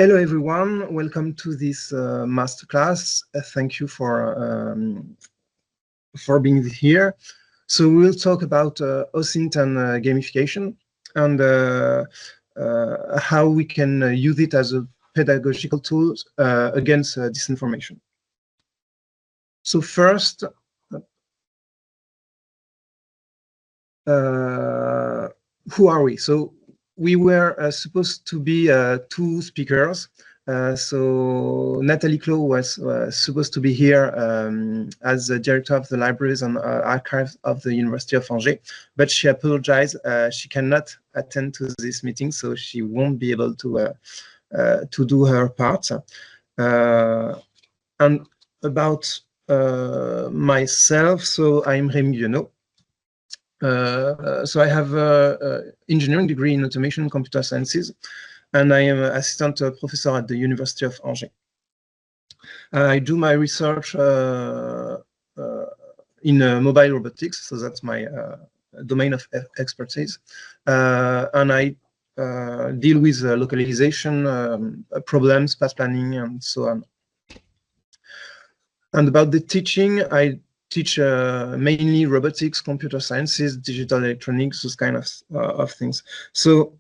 Hello everyone, welcome to this masterclass. Thank you for being here. So we'll talk about OSINT and gamification and how we can use it as a pedagogical tool against disinformation. So first, who are we? So we were supposed to be two speakers. So Nathalie Clos was supposed to be here as the director of the libraries and archives of the University of Angers, but she apologized. She cannot attend to this meeting, so she won't be able to do her part. And about myself, so I'm Rémi Guenot. So I have an engineering degree in automation and computer sciences, and I am an assistant professor at the University of Angers. I do my research in mobile robotics, so that's my domain of expertise, and I deal with localization problems, path planning, and so on. And about the teaching, I teach mainly robotics, computer sciences, digital electronics, those kind of things. So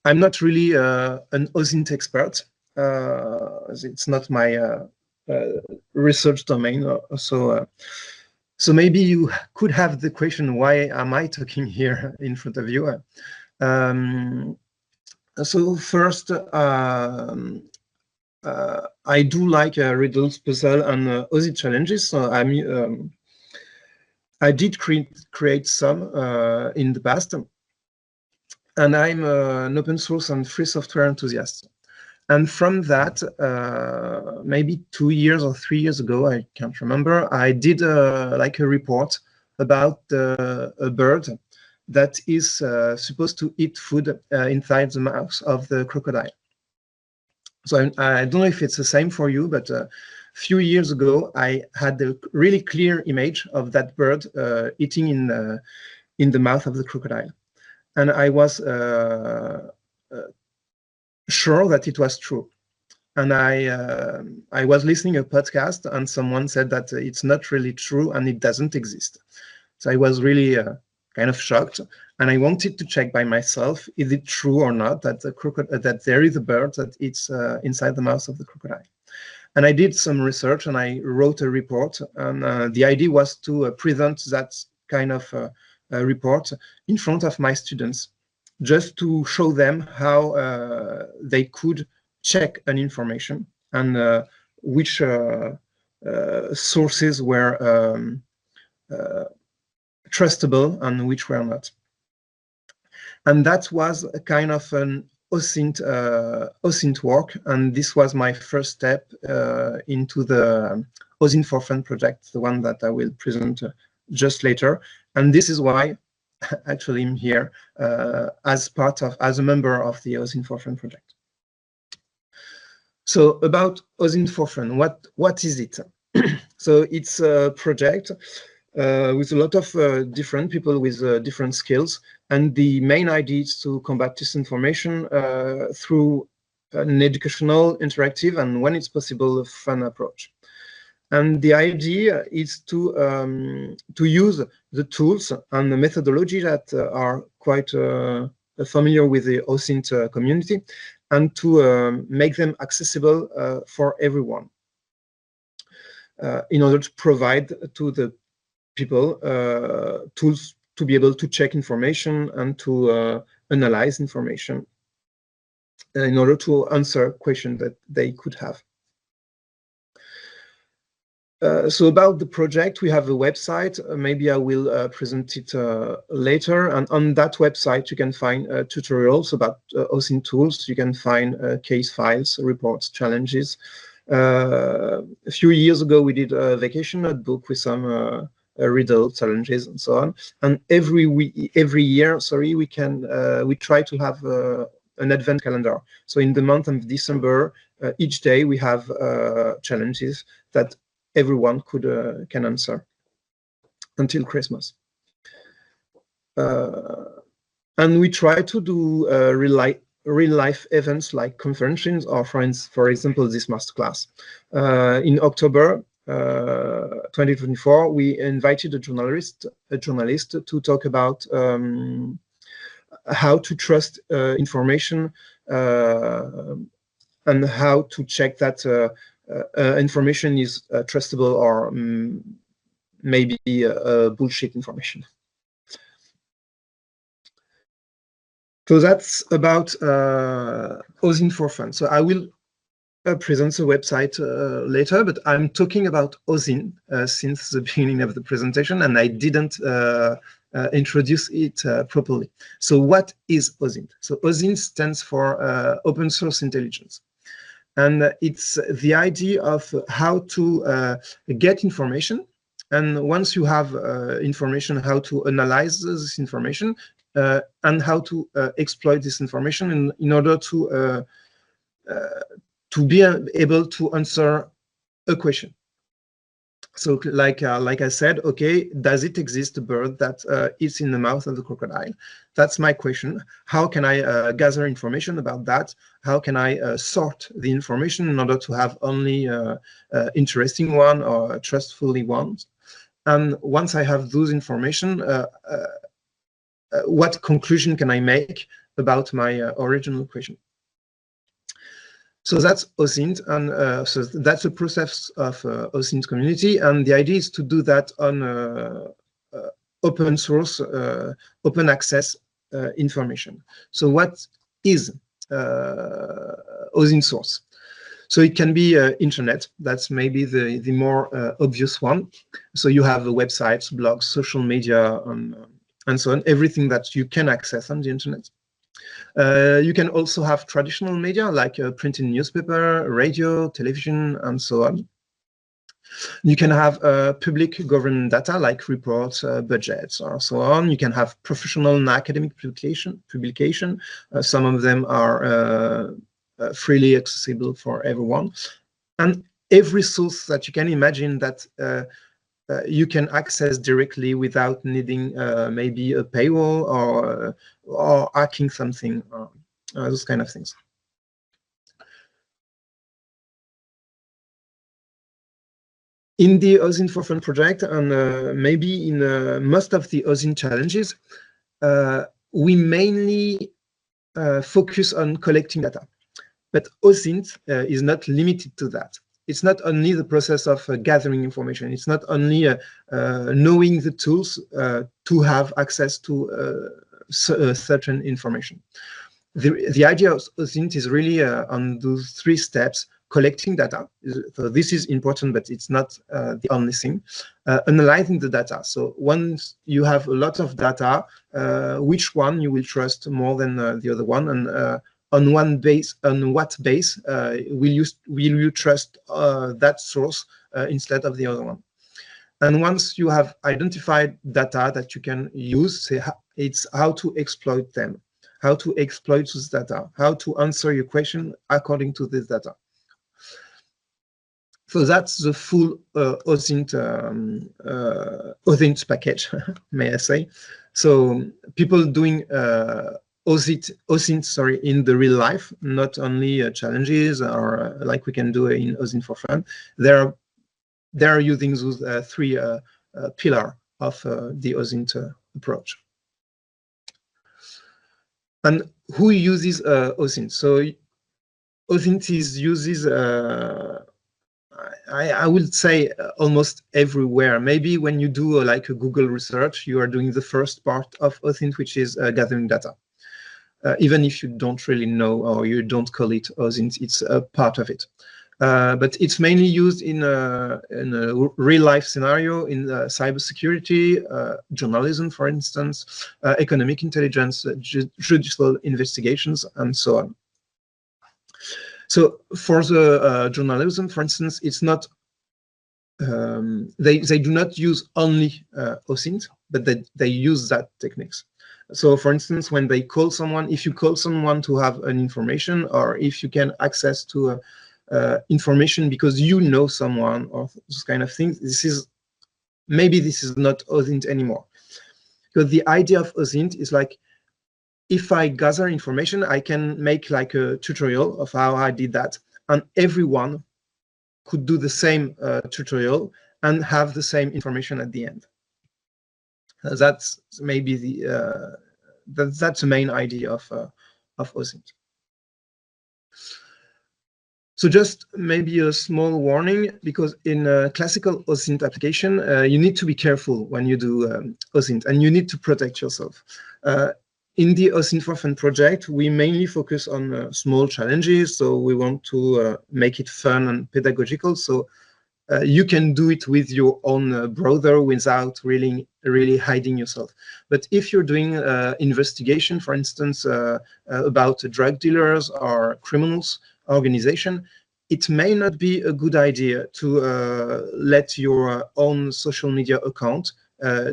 I'm not really an OSINT expert. It's not my research domain. So maybe you could have the question, why am I talking here in front of you? So first, I do like riddles, puzzle, and OSINT challenges. So I did create some in the past, and I'm an open source and free software enthusiast. And from that, maybe 2 years or 3 years ago, I can't remember, I did like a report about a bird that is supposed to eat food inside the mouth of the crocodile. So I don't know if it's the same for you, but a few years ago, I had a really clear image of that bird eating in the mouth of the crocodile. And I was sure that it was true. And I was listening to a podcast, and someone said that it's not really true and it doesn't exist. So I was really kind of shocked, and I wanted to check by myself, is it true or not that that there is a bird that eats inside the mouth of the crocodile? And I did some research and I wrote a report, and the idea was to present that kind of report in front of my students, just to show them how they could check an information and which sources were trustable and which were not. And that was a kind of an OSINT work, and this was my first step into the OSINT for Fun project, the one that I will present just later. And this is why actually I'm here as a member of the OSINT for Fun project. So about OSINT for Fun, what is it? So it's a project with a lot of different people with different skills, and the main idea is to combat disinformation through an educational, interactive, and when it's possible, a fun approach. And the idea is to use the tools and the methodology that are quite familiar with the OSINT community, and to make them accessible for everyone, in order to provide to the people tools to be able to check information and to analyze information in order to answer questions that they could have. So about the project, we have a website. Maybe I will present it later. And on that website, you can find tutorials about OSINT tools. You can find case files, reports, challenges. A few years ago, we did a vacation notebook with some riddle challenges and so on. And every year, sorry, we try to have an advent calendar. So in the month of December, each day we have challenges that everyone can answer until Christmas. And we try to do real-life events like conferences or, for example, this masterclass. In October 2024, we invited a journalist to talk about how to trust information and how to check that information is trustable or maybe bullshit information. So that's about OSINT for fun. So I will present the website later, but I'm talking about OSINT since the beginning of the presentation, and I didn't introduce it properly. So what is OSINT? So OSINT stands for Open Source Intelligence. And it's the idea of how to get information. And once you have information, how to analyze this information and how to exploit this information in order to be able to answer a question. So like I said, okay, does it exist a bird that eats in the mouth of the crocodile? That's my question. How can I gather information about that? How can I sort the information in order to have only interesting one or trustfully ones? And once I have those information, what conclusion can I make about my original question? So that's OSINT, and so that's the process of OSINT community, and the idea is to do that on open source, open access information. So what is OSINT source? So it can be internet. That's maybe the more obvious one. So you have websites, blogs, social media, and so on, everything that you can access on the internet. You can also have traditional media like printed newspaper, radio, television, and so on. You can have public government data like reports, budgets, or so on. You can have professional and academic publication. Some of them are freely accessible for everyone. And every source that you can imagine that you can access directly without needing maybe a paywall or hacking something, or those kind of things. In the OSINT for Fun project, and maybe in most of the OSINT challenges, we mainly focus on collecting data. But OSINT is not limited to that. It's not only the process of gathering information. It's not only knowing the tools to have access to certain information. The idea of OSINT is really on those three steps: collecting data. So this is important, but it's not the only thing. Analyzing the data. So once you have a lot of data, which one you will trust more than the other one, and on what base will you trust that source instead of the other one? And once you have identified data that you can use, it's how to exploit them, how to exploit this data, how to answer your question according to this data. So that's the full OSINT package, may I say. So people doing OSINT, in the real life, not only challenges or like we can do in OSINT for Fun. They're using those three pillars of the OSINT approach. And who uses OSINT? So OSINT uses I would say almost everywhere. Maybe when you do like a Google research, you are doing the first part of OSINT, which is gathering data. Even if you don't really know or you don't call it OSINT, it's a part of it. But it's mainly used in a real-life scenario, in cybersecurity, journalism, for instance, economic intelligence, judicial investigations, and so on. So for the journalism, for instance, it's not, they do not use only OSINT, but they use that techniques. So for instance, when they call someone, if you call someone to have an information, or if you can access to information because you know someone or those kind of things, this is not OSINT anymore. Because the idea of OSINT is like, if I gather information, I can make like a tutorial of how I did that, and everyone could do the same tutorial and have the same information at the end. That's maybe that's the main idea of OSINT. So just maybe a small warning, because in a classical OSINT application, you need to be careful when you do OSINT, and you need to protect yourself. In the OSINT for Fun project, we mainly focus on small challenges, so we want to make it fun and pedagogical. So you can do it with your own browser without really hiding yourself. But if you're doing investigation, for instance, about drug dealers or criminals organization, it may not be a good idea to let your own social media account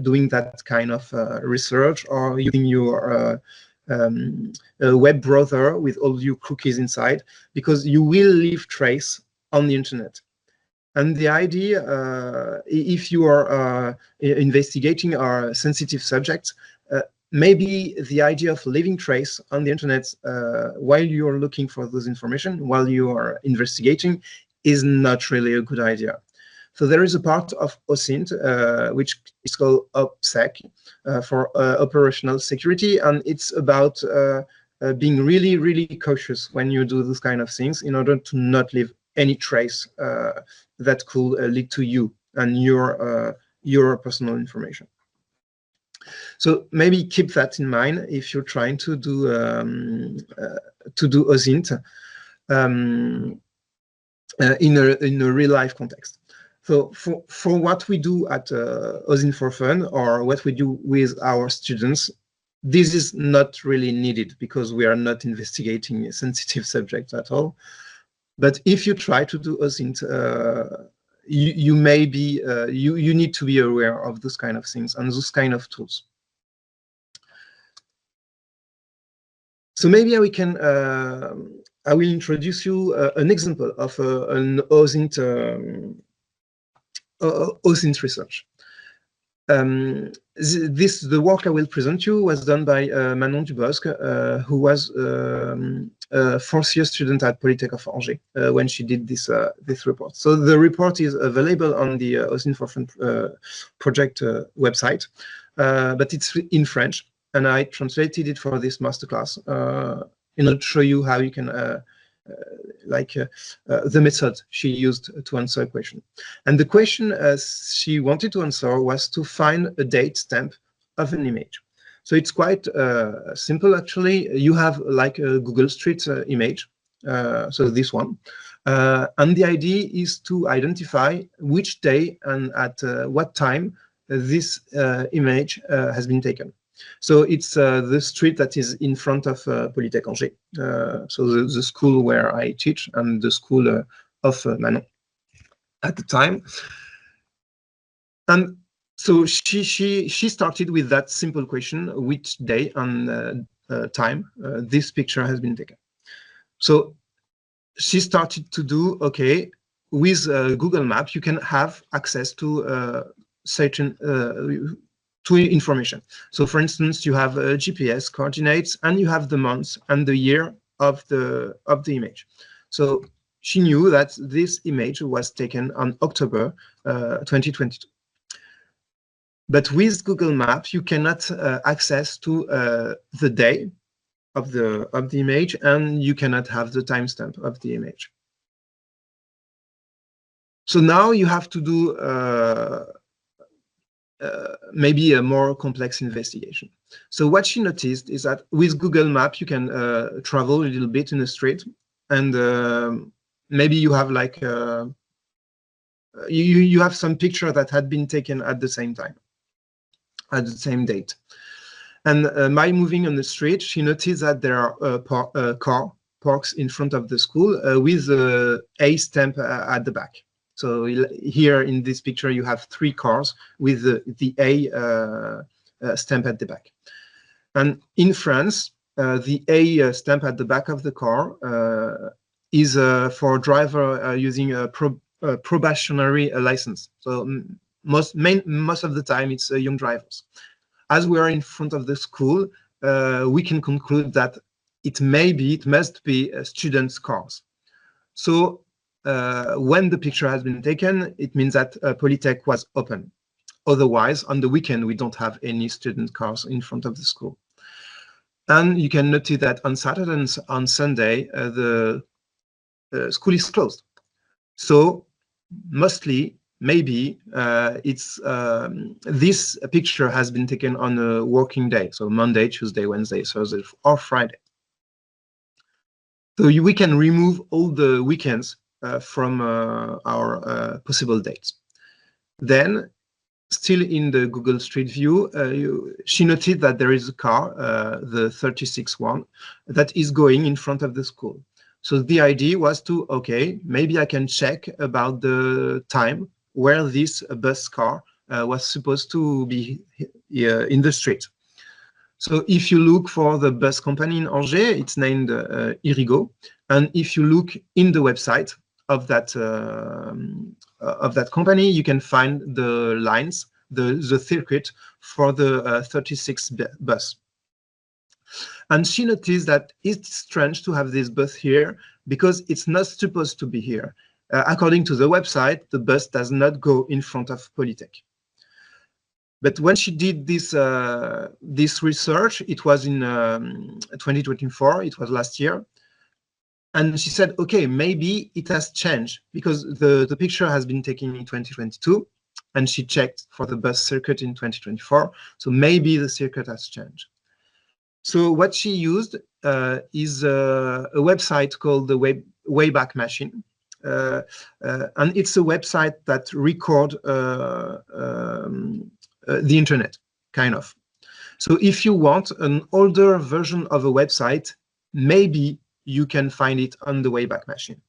doing that kind of research, or using your web browser with all your cookies inside, because you will leave trace on the internet. And the idea, if you are investigating our sensitive subjects, maybe the idea of leaving trace on the internet while you're looking for those information, while you are investigating, is not really a good idea. So there is a part of OSINT which is called OPSEC for operational security, and it's about being really cautious when you do those kind of things, in order to not leave any trace that could lead to you and your personal information. So maybe keep that in mind if you're trying to do OSINT in a real life context. So for what we do at OSINT for Fun, or what we do with our students, this is not really needed, because we are not investigating a sensitive subject at all. But if you try to do OSINT, you may be you need to be aware of those kind of things and those kind of tools. So maybe we can I will introduce you an example of an OSINT research. The work I will present you was done by Manon Dubosc, who was a fourth-year student at Polytech of Angers when she did this report. So the report is available on the OSINT for Fun project website, but it's in French, and I translated it for this masterclass in order to show you how you can the method she used to answer a question. And the question she wanted to answer was to find a date stamp of an image. So it's quite simple, actually. You have like a Google Street image, so this one. And the idea is to identify which day and at what time this image has been taken. So it's the street that is in front of Polytech Angers, so the school where I teach, and the school of Manon at the time. And so she started with that simple question: which day and time this picture has been taken. So she started to do, okay, with Google Maps, you can have access to certain to information. So for instance, you have GPS coordinates, and you have the month and the year of the image. So she knew that this image was taken on October 2022. But with Google Maps, you cannot access to the day of the image, and you cannot have the timestamp of the image. So now you have to do maybe a more complex investigation. So what she noticed is that with Google Maps, you can travel a little bit in the street, and maybe you have like you have some picture that had been taken at the same time, at the same date. And by moving on the street, she noticed that there are car parks in front of the school with a stamp at the back. So here in this picture, you have 3 cars with the A stamp at the back. And in France, the A stamp at the back of the car is for a driver using a probationary license. So most of the time, it's young drivers. As we are in front of the school, we can conclude that it must be students' cars. So when the picture has been taken, it means that Polytech was open. Otherwise, on the weekend, we don't have any student cars in front of the school. And you can notice that on Saturday and on Sunday, the school is closed. So mostly, maybe it's this picture has been taken on a working day, so Monday, Tuesday, Wednesday, Thursday, or Friday. So we can remove all the weekends from our possible dates. Then, still in the Google Street View, she noted that there is a car, the 36 one, that is going in front of the school. So the idea was to, okay, maybe I can check about the time where this bus car was supposed to be in the street. So if you look for the bus company in Angers, it's named Irigo. And if you look in the website of that company, you can find the lines, the circuit for the 36 bus. And she noticed that it's strange to have this bus here because it's not supposed to be here. According to the website, the bus does not go in front of Polytech. But when she did this research, it was in 2024, it was last year. And she said, okay, maybe it has changed because the picture has been taken in 2022 and she checked for the bus circuit in 2024. So maybe the circuit has changed. So what she used is a website called the Wayback Machine. And it's a website that records the internet, kind of. So if you want an older version of a website, maybe you can find it on the Wayback Machine.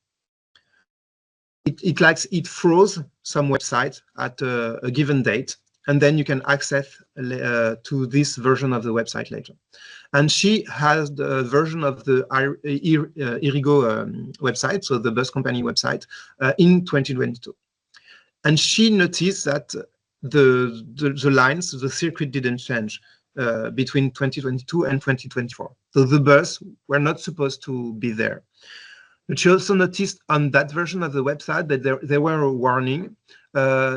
It froze some websites at a given date, and then you can access to this version of the website later. And she has the version of the Irigo website, so the bus company website, in 2022. And she noticed that the lines, the circuit didn't change between 2022 and 2024. So the bus were not supposed to be there. But she also noticed on that version of the website that there were a warning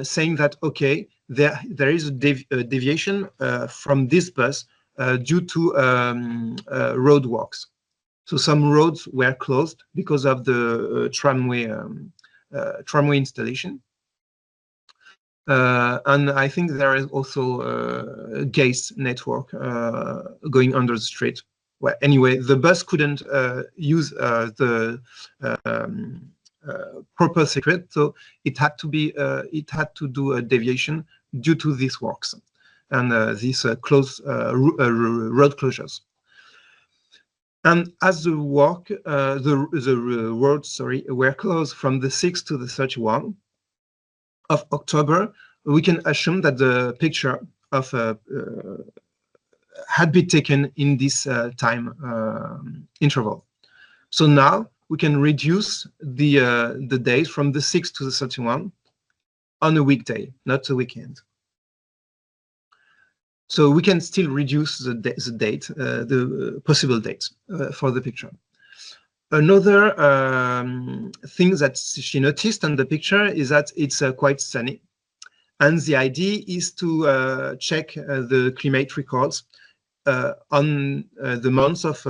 saying that, okay, there is a deviation from this bus due to roadworks. So some roads were closed because of the tramway installation. And I think there is also a gas network going under the street. Well, anyway, the bus couldn't use the proper circuit, so it had to do a deviation due to these works and these road closures. And as the roads were closed from the 6th to the 31st of October, we can assume that the picture of had been taken in this time interval. So now we can reduce the days from the 6th to the 31st on a weekday, not a weekend. So we can still reduce the date, the possible dates for the picture. Another thing that she noticed on the picture is that it's quite sunny. And the idea is to check the climate records on the month of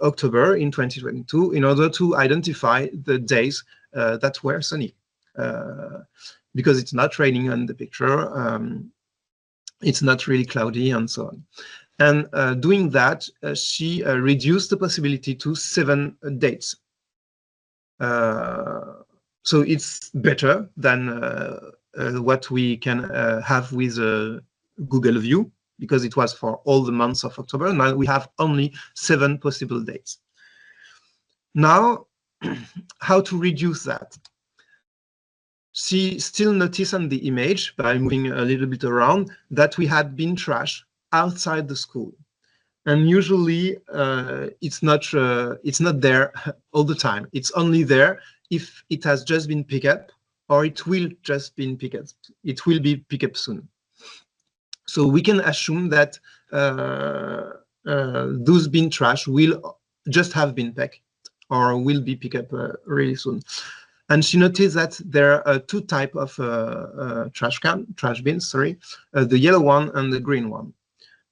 October in 2022 in order to identify the days that were sunny. Because it's not raining on the picture, it's not really cloudy and so on. And doing that, she reduced the possibility to 7 dates. So it's better than what we can have with Google View, because it was for all the months of October. Now we have only 7 possible dates. Now, how to reduce that? She still noticed on the image, by moving a little bit around, that we had bin trash outside the school. And usually it's not there all the time. It's only there if it has just been picked up, or it will just be picked up. It will be picked up soon. So we can assume that those bin trash will just have been picked or will be picked up really soon. And she noticed that there are two types of trash bins, sorry, the yellow one and the green one.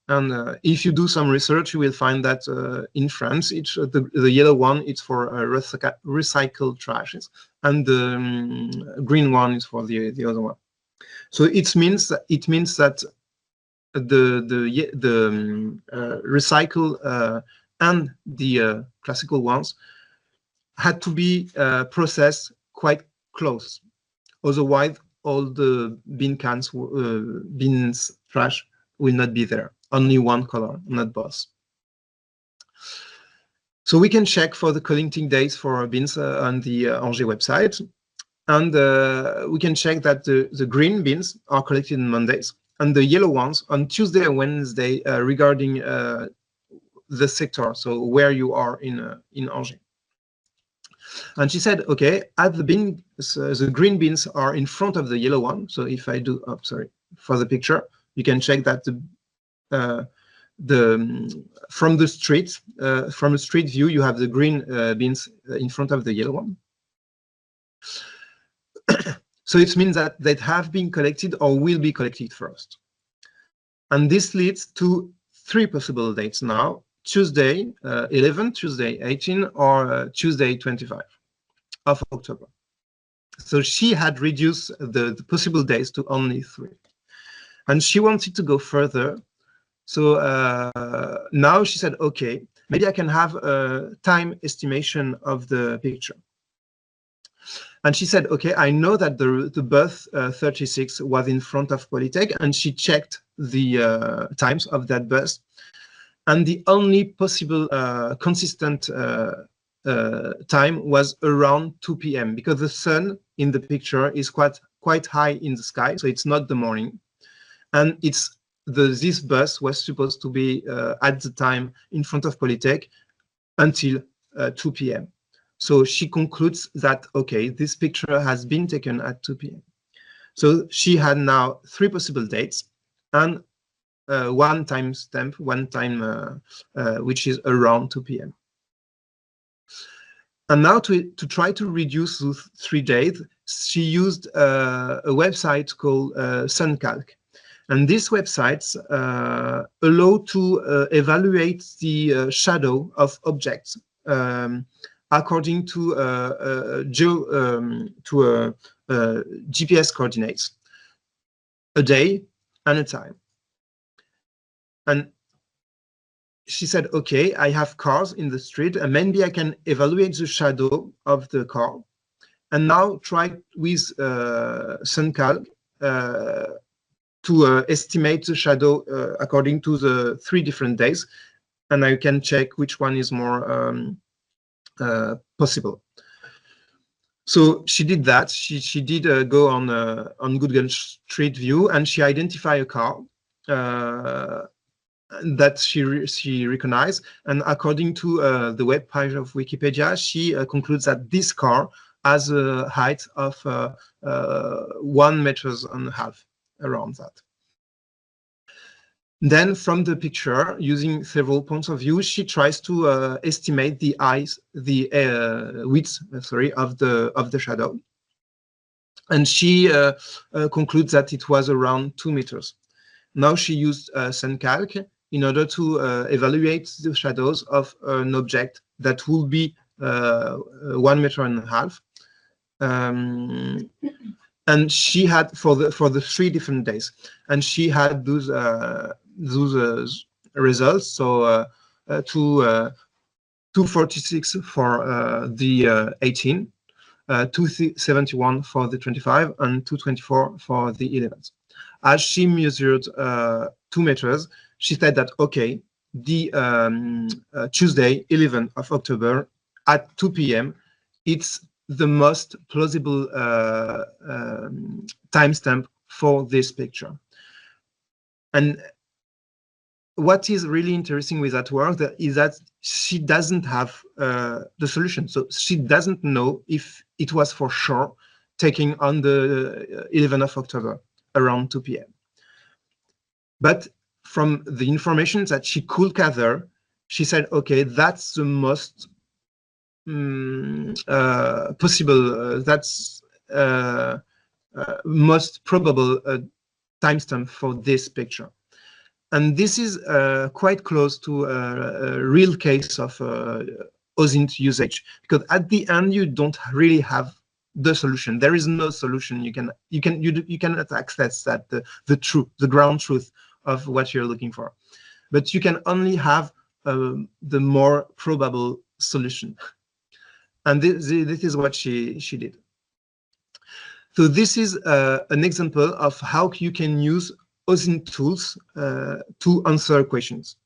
And if you do some research, you will find that in France, the yellow one is for recycled trashes, and the green one is for the other one. So it means that the recycle and the classical ones had to be processed quite close. Otherwise, all the bins trash will not be there. Only one color, not both. So we can check for the collecting dates for bins on the Angers website. And we can check that the green bins are collected on Mondays, and the yellow ones on Tuesday and Wednesday regarding the sector, so where you are in Angers. And she said, okay, at the bin, the green bins are in front of the yellow one. So if I do, sorry, for the picture, you can check that from the street, from a street view, you have the green bins in front of the yellow one. So it means that they have been collected or will be collected first. And this leads to three possible dates now: Tuesday 11, Tuesday 18, or Tuesday 25 of October. So she had reduced the possible days to only three. And she wanted to go further. So now she said, okay, maybe I can have a time estimation of the picture. And she said, okay, I know that the bus 36 was in front of Polytech, and she checked the times of that bus. And the only possible consistent time was around 2 p.m. because the sun in the picture is quite high in the sky, so it's not the morning. And this bus was supposed to be at the time in front of Polytech until 2 p.m. So she concludes that, okay, this picture has been taken at 2 p.m. So she had now three possible dates and one time stamp, one time which is around 2 p.m. And now to try to reduce those 3 days, she used a website called SunCalc. And these websites allow to evaluate the shadow of objects according to GPS coordinates, a day and a time. And she said, okay, I have cars in the street, and maybe I can evaluate the shadow of the car. And now try with SunCalc to estimate the shadow according to the 3 different days. And I can check which one is more possible. So she did that. She did go on Google Street View, and she identified a car that she recognized. And according to the web page of Wikipedia, she concludes that this car has a height of 1.5 meters, around that. Then from the picture, using several points of view, she tries to estimate the width, of the shadow, and she concludes that it was around 2 meters. Now she used SunCalc in order to evaluate the shadows of an object that will be 1.5 meters. And she had for the 3 different days, and she had those results. So 246 for the 18, 271 for the 25, and 224 for the 11. As she measured 2 meters, she said that, okay, the Tuesday, 11th of October at 2 p.m., it's the most plausible timestamp for this picture. And what is really interesting with that work is that she doesn't have the solution. So she doesn't know if it was for sure taken on the 11th of October around 2 p.m. But from the information that she could gather, she said, okay, that's the most possible, that's most probable timestamp for this picture. And this is quite close to a real case of OSINT usage, because at the end you don't really have the solution. There is no solution. You cannot access that the truth, the ground truth of what you're looking for, but you can only have the more probable solution. And this is what she did. So this is an example of how you can use OSINT tools to answer questions.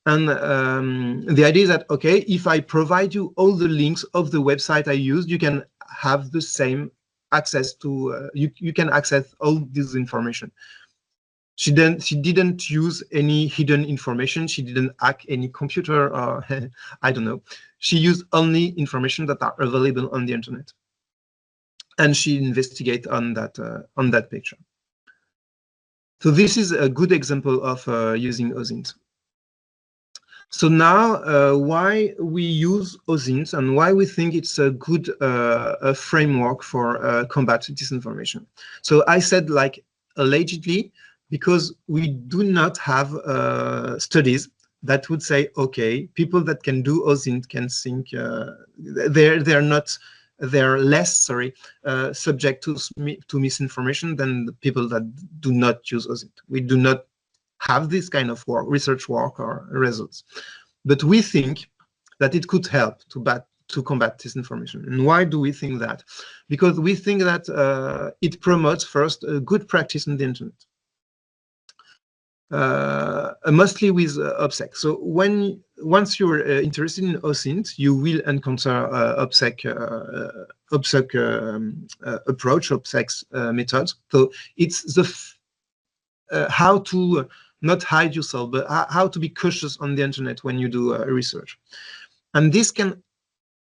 And the idea is that, okay, if I provide you all the links of the website I used, you can have the same access to, you can access all this information. She didn't use any hidden information. She didn't hack any computer, or I don't know. She used only information that are available on the internet, and she investigated on that picture. So this is a good example of using OSINT. So now, why we use OSINT and why we think it's a good framework for combat disinformation. So I said, like, allegedly, because we do not have studies that would say, okay, people that can do OSINT can think they're less subject to misinformation than the people that do not use OSINT. We do not have this kind of research work or results, but we think that it could help to combat disinformation. And why do we think that? Because we think that it promotes first a good practice on the internet. Mostly with OPSEC. So once you're interested in OSINT, you will encounter OPSEC approach, OPSEC's methods. So it's the how to not hide yourself, but how to be cautious on the internet when you do research. And this can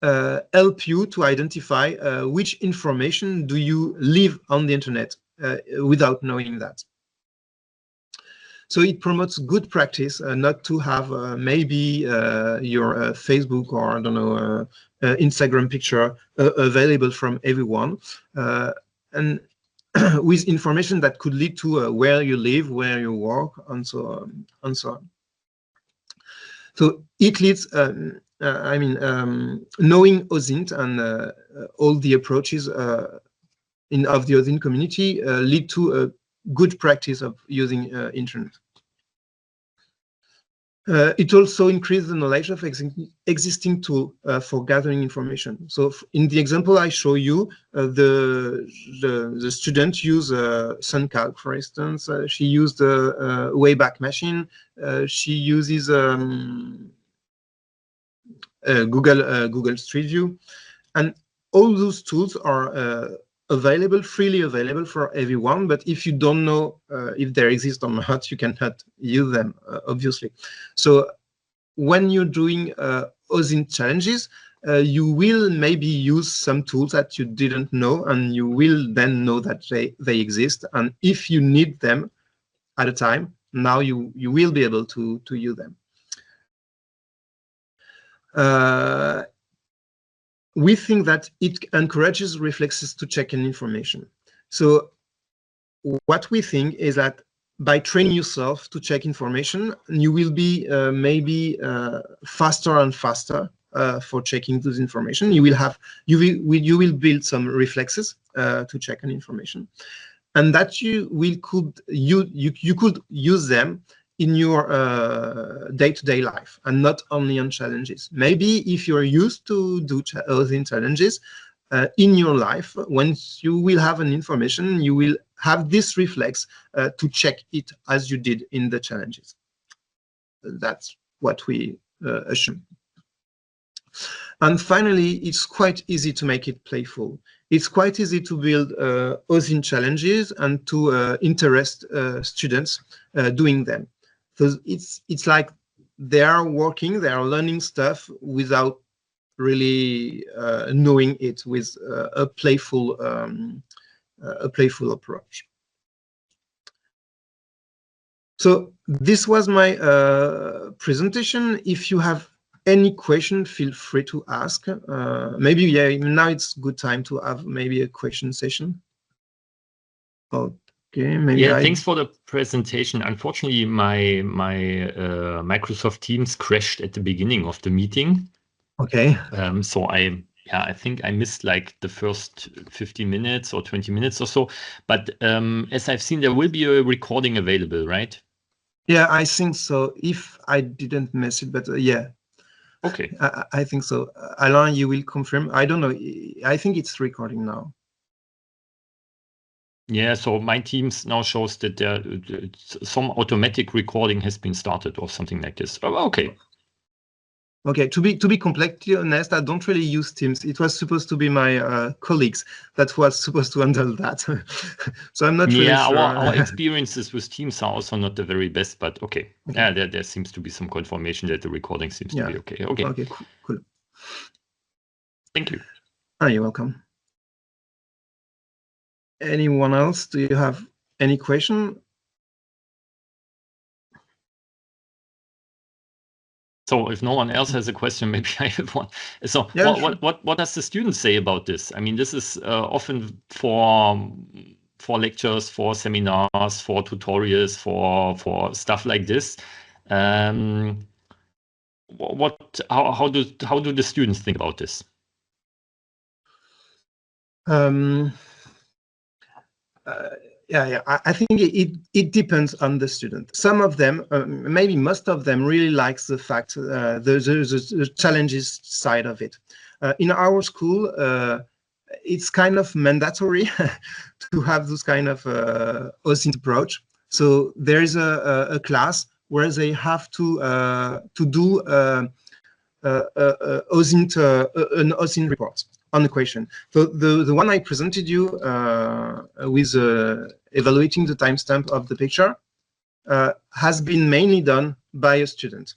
help you to identify which information do you leave on the internet without knowing that. So it promotes good practice, not to have maybe your Facebook or, I don't know, Instagram picture available from everyone, and with information that could lead to where you live, where you work, and so on, and so on. So it leads, knowing OSINT and all the approaches of the OSINT community lead to a good practice of using internet. It also increases the knowledge of existing tool for gathering information. So in the example I show you, the student used SunCalc, for instance. She used the Wayback Machine. She uses Google Street View, and all those tools are freely available for everyone. But if you don't know if they exist or not, you cannot use them, obviously. So when you're doing OSINT challenges, you will maybe use some tools that you didn't know, and you will then know that they exist. And if you need them at a time, now you will be able to use them. We think that it encourages reflexes to check in information. So what we think is that by training yourself to check information, you will be maybe faster and faster for checking those information. You will build some reflexes to check on information, and that you could use them in your day-to-day life, and not only on challenges. Maybe if you're used to do OSINT challenges in your life, once you will have an information, you will have this reflex to check it as you did in the challenges. That's what we assume. And finally, it's quite easy to make it playful. It's quite easy to build OSINT challenges and to interest students doing them. So it's like they are working, they are learning stuff without really knowing it, with a playful approach. So this was my presentation. If you have any question, feel free to ask. Maybe, yeah, now it's good time to have maybe a question session. Okay, maybe thanks for the presentation. Unfortunately, my Microsoft Teams crashed at the beginning of the meeting. Okay. So I think I missed like the first 15 minutes or 20 minutes or so. But as I've seen, there will be a recording available, right? Yeah, I think so. If I didn't miss it, but yeah. Okay. I think so. Alain, you will confirm. I don't know. I think it's recording now. Yeah, so my Teams now shows that there some automatic recording has been started or something like this. Oh, okay. Okay, to be completely honest, I don't really use Teams. It was supposed to be my colleagues that was supposed to handle that. So I'm not really sure. Our experiences with Teams are also not the very best, but okay. Yeah, there seems to be some confirmation that the recording seems to be okay. Okay, cool. Thank you. Oh, you're welcome. Anyone else? Do you have any question? So if no one else has a question, maybe I have one. So yeah, what does the student say about this? I mean, this is often for lectures, for seminars, for tutorials, for stuff like this. How do the students think about this? I think it depends on the student. Some of them, maybe most of them, really likes the fact the challenges side of it. In our school, it's kind of mandatory to have this kind of OSINT approach. So there is a class where they have to do an OSINT report on the question. So the one I presented you with evaluating the timestamp of the picture has been mainly done by a student.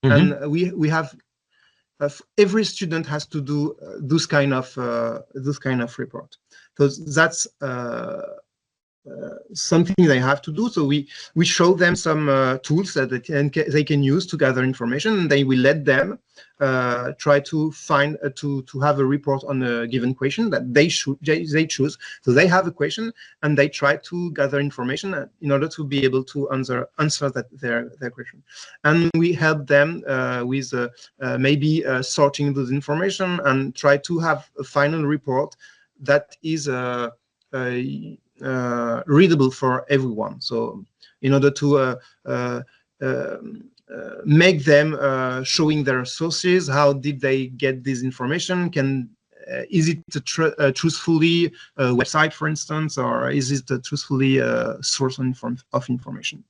And we have every student has to do this kind of report. So that's something they have to do. So we show them some tools that they can use to gather information, and they will let them try to find to have a report on a given question that they choose. So they have a question and they try to gather information in order to be able to answer their question. And we help them with maybe sorting those information and try to have a final report that is readable for everyone. So in order to make them showing their sources, how did they get this information? Is it a truthfully website, for instance, or is it a truthfully source of information?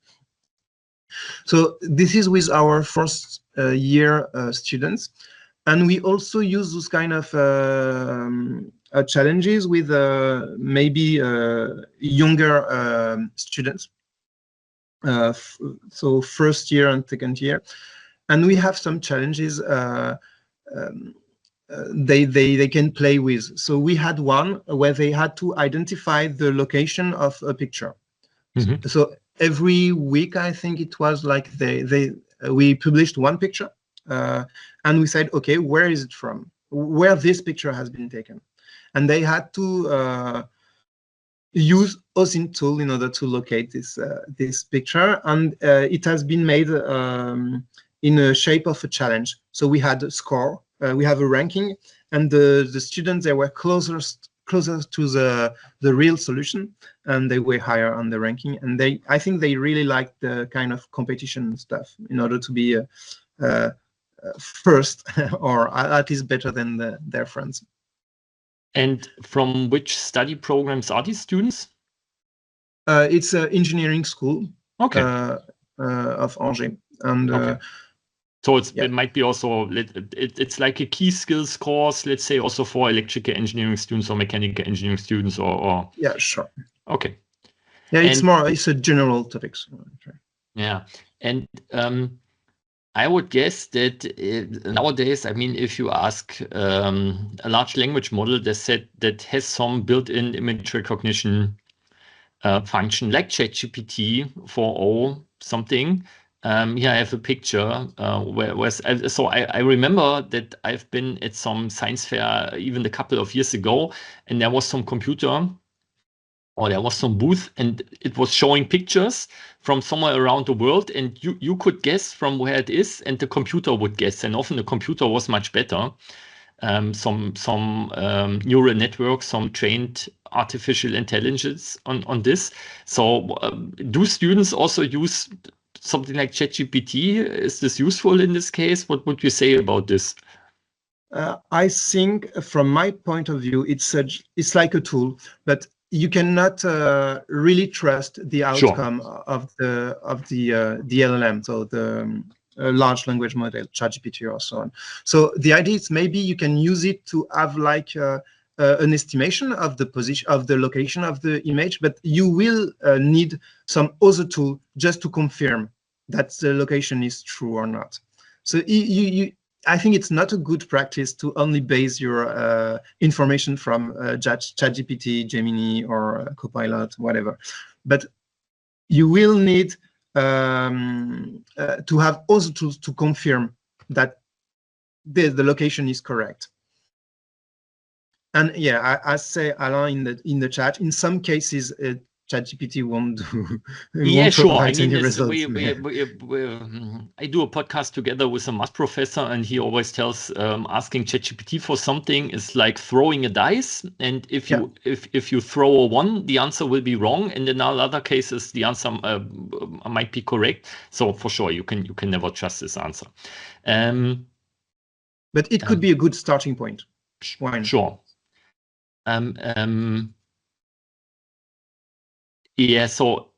So this is with our first year students. And we also use those kind of challenges with maybe younger students. So first year and second year. And we have some challenges they can play with. So we had one where they had to identify the location of a picture. So every week, I think it was like we published one picture. And we said, okay, where is it from? Where this picture has been taken? And they had to use OSINT tool in order to locate this picture. And it has been made in a shape of a challenge. So we had a score, we have a ranking, and the students, they were closer to the real solution, and they were higher on the ranking. And I think they really liked the kind of competition stuff in order to be first, or at least better than their friends. And from which study programs are these students? It's an engineering school. Okay. Of Angers. And okay. So it might be also, it's like a key skills course, let's say, also for electrical engineering students or mechanical engineering students, or yeah, sure. Okay. Yeah, it's a general topics. Yeah, and I would guess that nowadays, I mean, if you ask a large language model that has some built-in image recognition function like ChatGPT 4.0, something. Here I have a picture so I remember that I've been at some science fair even a couple of years ago, and there was some computer, or there was some booth, and it was showing pictures from somewhere around the world, and you could guess from where it is, and the computer would guess, and often the computer was much better. Some neural networks, some trained artificial intelligence on this. So do students also use something like ChatGPT? Is this useful in this case? What would you say about this? I think from my point of view, it's like a tool, but you cannot really trust the outcome of the LLM, so the large language model, ChatGPT or so on. So the idea is maybe you can use it to have like an estimation of the position of the location of the image, but you will need some other tool just to confirm that the location is true or not. So I think it's not a good practice to only base your information from ChatGPT, Gemini, or Copilot, whatever. But you will need to have other tools to confirm that the location is correct. And yeah, I say, Alain, in the chat, in some cases, ChatGPT won't do. Yeah, won't sure. I provide any mean, results. I do a podcast together with a math professor, and he always tells asking ChatGPT for something is like throwing a dice, and if you throw a 1, the answer will be wrong, and in all other cases, the answer might be correct. So for sure, you can never trust this answer. But it could be a good starting point. Why not? Sure. Yeah, so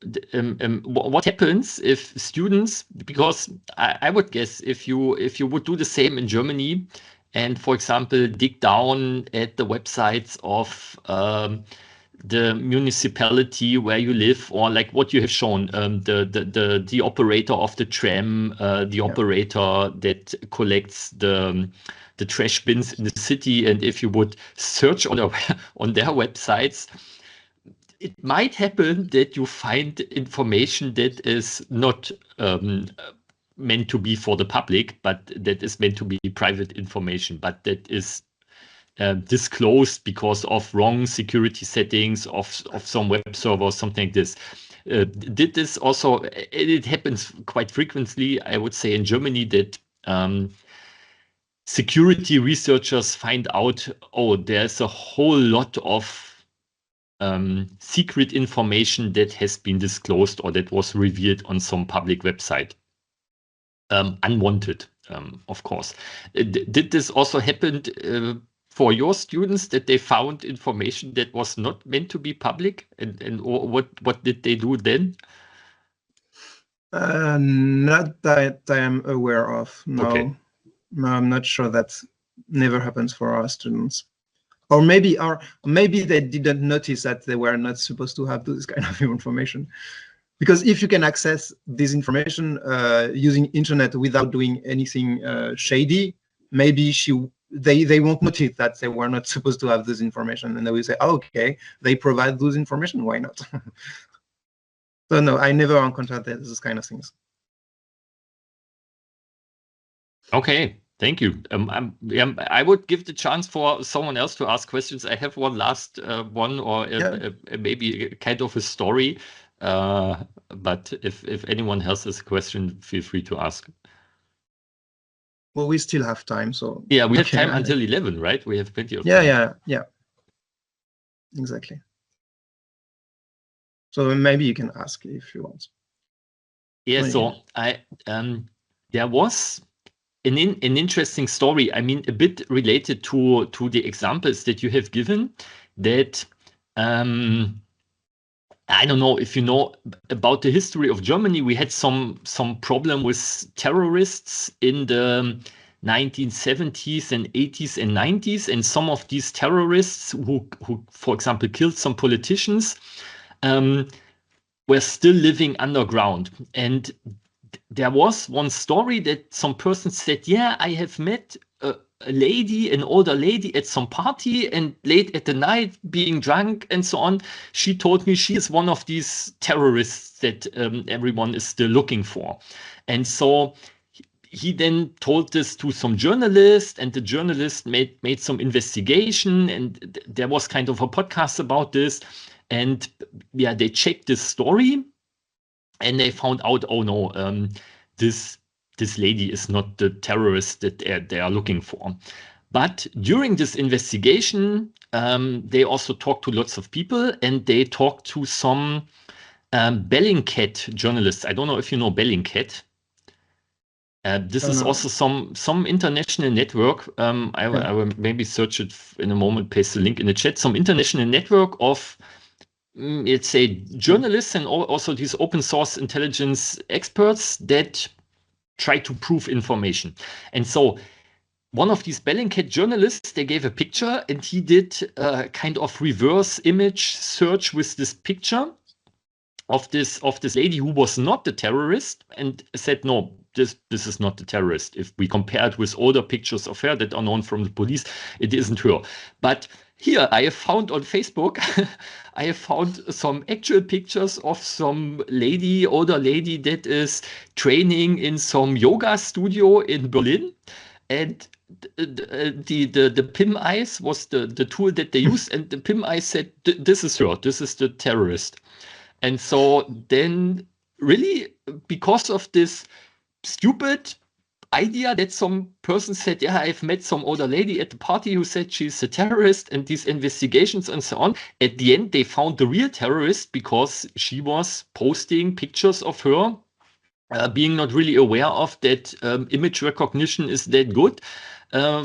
what happens if students, because I would guess if you would do the same in Germany and, for example, dig down at the websites of the municipality where you live, or like what you have shown, the operator of the tram, the operator that collects the trash bins in the city, and if you would search on their websites, it might happen that you find information that is not meant to be for the public, but that is meant to be private information, but that is disclosed because of wrong security settings of some web server or something like this. Did this also, it happens quite frequently, I would say, in Germany, that security researchers find out, oh, there's a whole lot of secret information that has been disclosed or that was revealed on some public website. Unwanted, of course. Did this also happen for your students, that they found information that was not meant to be public? And what did they do then? Not that I am aware of, no. Okay. No, I'm not sure that never happens for our students. Or maybe they didn't notice that they were not supposed to have this kind of information. Because if you can access this information using internet without doing anything shady, maybe they won't notice that they were not supposed to have this information, and they will say, oh, okay, they provide this information, why not? So no, I never encountered those kind of things. Okay. Thank you. I would give the chance for someone else to ask questions. I have one last one, or maybe kind of a story. But if anyone else has a question, feel free to ask. Well, we still have time, so yeah, we have time until 11, right? We have plenty of time. Yeah. Exactly. So maybe you can ask if you want. Yeah. So there was an interesting story. I mean, a bit related to the examples that you have given. That I don't know if you know about the history of Germany. We had some problem with terrorists in the 1970s and 80s and 90s, and some of these terrorists who for example, killed some politicians, were still living underground. And there was one story that some person said, yeah, I have met an older lady at some party and late at the night being drunk and so on. She told me she is one of these terrorists that everyone is still looking for. And so he then told this to some journalist, and the journalist made some investigation, and there was kind of a podcast about this. And yeah, they checked this story and they found out, oh no, this lady is not the terrorist that they are looking for. But during this investigation, they also talked to lots of people, and they talked to some Bellingcat journalists. I don't know if you know Bellingcat. This is also some international network. I will maybe search it in a moment, paste the link in the chat. Some international network of, let's say, journalists and also these open source intelligence experts that try to prove information. And so one of these Bellingcat journalists, they gave a picture, and he did a kind of reverse image search with this picture of this lady who was not the terrorist, and said, no, this is not the terrorist. If we compare it with older pictures of her that are known from the police, it isn't her. But here I have found on Facebook, I have found some actual pictures of some older lady that is training in some yoga studio in Berlin. And the PIM eyes was the tool that they used, and the PIM eyes said, this is her, this is the terrorist. And so then really, because of this stupid idea that some person said, yeah, I've met some older lady at the party who said she's a terrorist, and these investigations and so on, at the end they found the real terrorist because she was posting pictures of her being not really aware of that image recognition is that good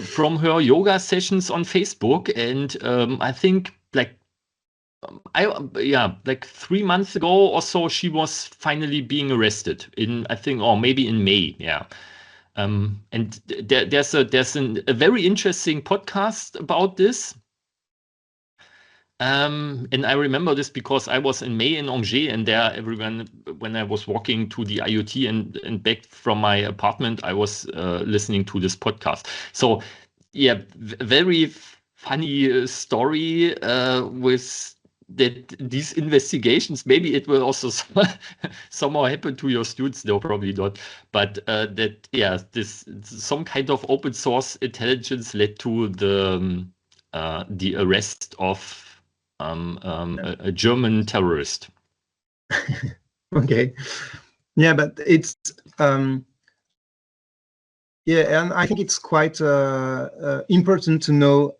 from her yoga sessions on Facebook. And I think like 3 months ago or so, she was finally being arrested in, I think, or maybe in May. Yeah. And there's a very interesting podcast about this. And I remember this because I was in May in Angers, and there everyone, when I was walking to the IoT and back from my apartment, I was listening to this podcast. So yeah, very funny story with that these investigations. Maybe it will also somehow happen to your students. No, probably not. But that, yeah, this some kind of open source intelligence led to the arrest of a German terrorist. Okay. Yeah, but it's yeah, and I think it's quite important to know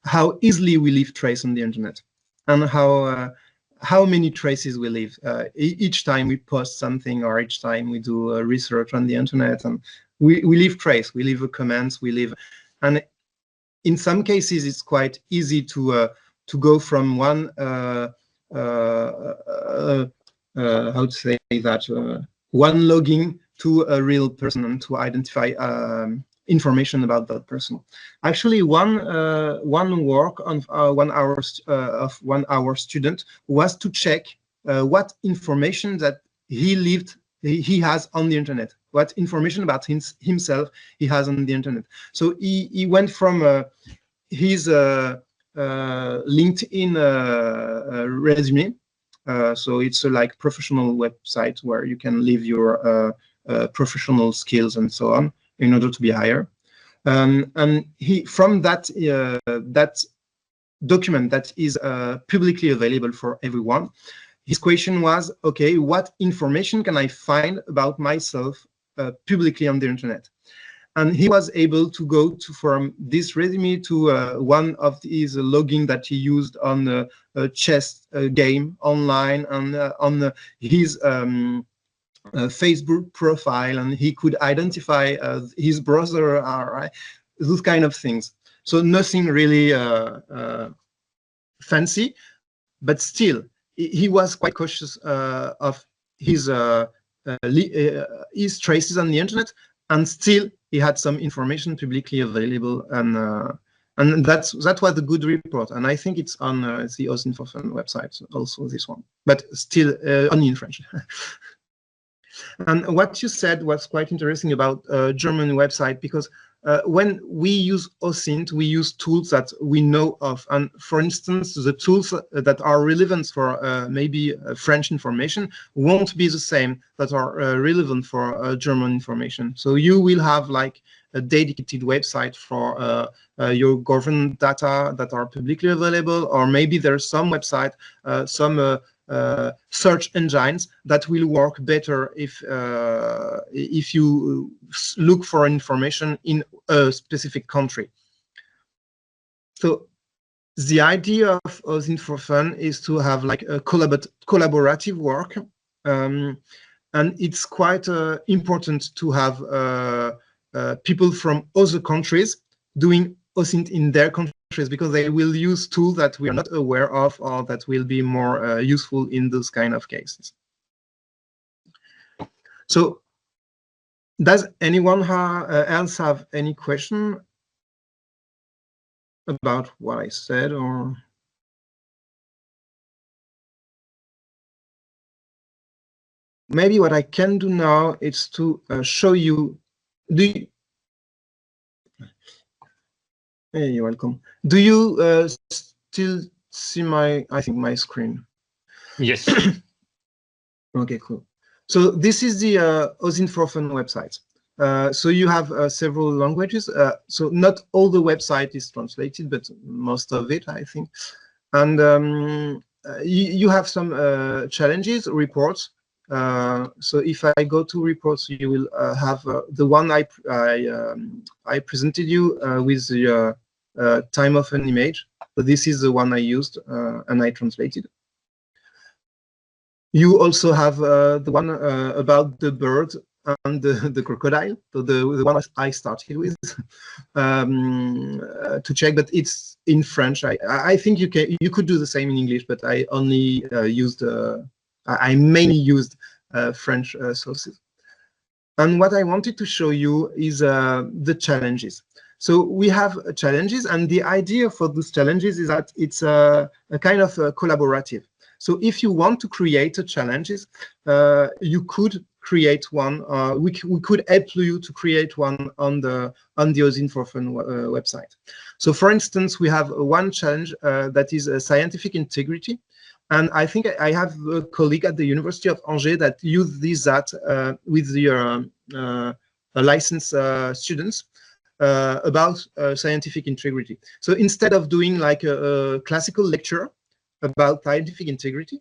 how easily we leave trace on the internet, and how many traces we leave each time we post something, or each time we do research on the internet, and we leave trace, we leave comments, we leave, and in some cases it's quite easy to go from one how to say that, one logging to a real person, and to identify information about that person. Actually, one work on 1 hour of 1 hour student was to check what information that he has on the internet, what information about himself he has on the internet. So he went from his LinkedIn resume. So it's a like professional website where you can leave your professional skills and so on in order to be hired. And he, from that that document that is publicly available for everyone, his question was, okay, what information can I find about myself publicly on the internet? And he was able to go from this resume to one of his logging that he used on a chess game online, and on his Facebook profile, and he could identify his brother, those kind of things. So nothing really fancy, but still he was quite cautious of his traces on the internet, and still he had some information publicly available, and that was a good report, and I think it's on the OSINT website also, this one, but still only in French. And what you said was quite interesting about German website, because when we use OSINT, we use tools that we know of. And for instance, the tools that are relevant for maybe French information won't be the same that are relevant for German information. So you will have like a dedicated website for your government data that are publicly available, or maybe there's some website, some search engines that will work better if you look for information in a specific country. So the idea of OSINT for Fun is to have like a collaborative work, and it's quite important to have people from other countries doing OSINT in their countries, because they will use tools that we are not aware of, or that will be more useful in those kind of cases. So does anyone else have any question about what I said? Or maybe what I can do now is to show you. Hey, you're welcome. Do you still see I think my screen? Yes. Okay, cool. So this is the OSINT for Fun website. So you have several languages. So not all the website is translated, but most of it, I think. And you have some challenges, reports. So if I go to reports, you will have the one I presented you with the time of an image. So this is the one I used and I translated. You also have the one about the bird and the crocodile, so the one I started with to check, but it's in French. I think you could do the same in English, but I only I mainly used French sources. And what I wanted to show you is the challenges. So we have challenges, and the idea for those challenges is that it's a kind of collaborative. So if you want to create challenges, you could create one. We could help you to create one on the OSINT for Fun website. So for instance, we have one challenge that is scientific integrity. And I think I have a colleague at the University of Angers that used that with the licensed students about scientific integrity. So instead of doing like a classical lecture about scientific integrity,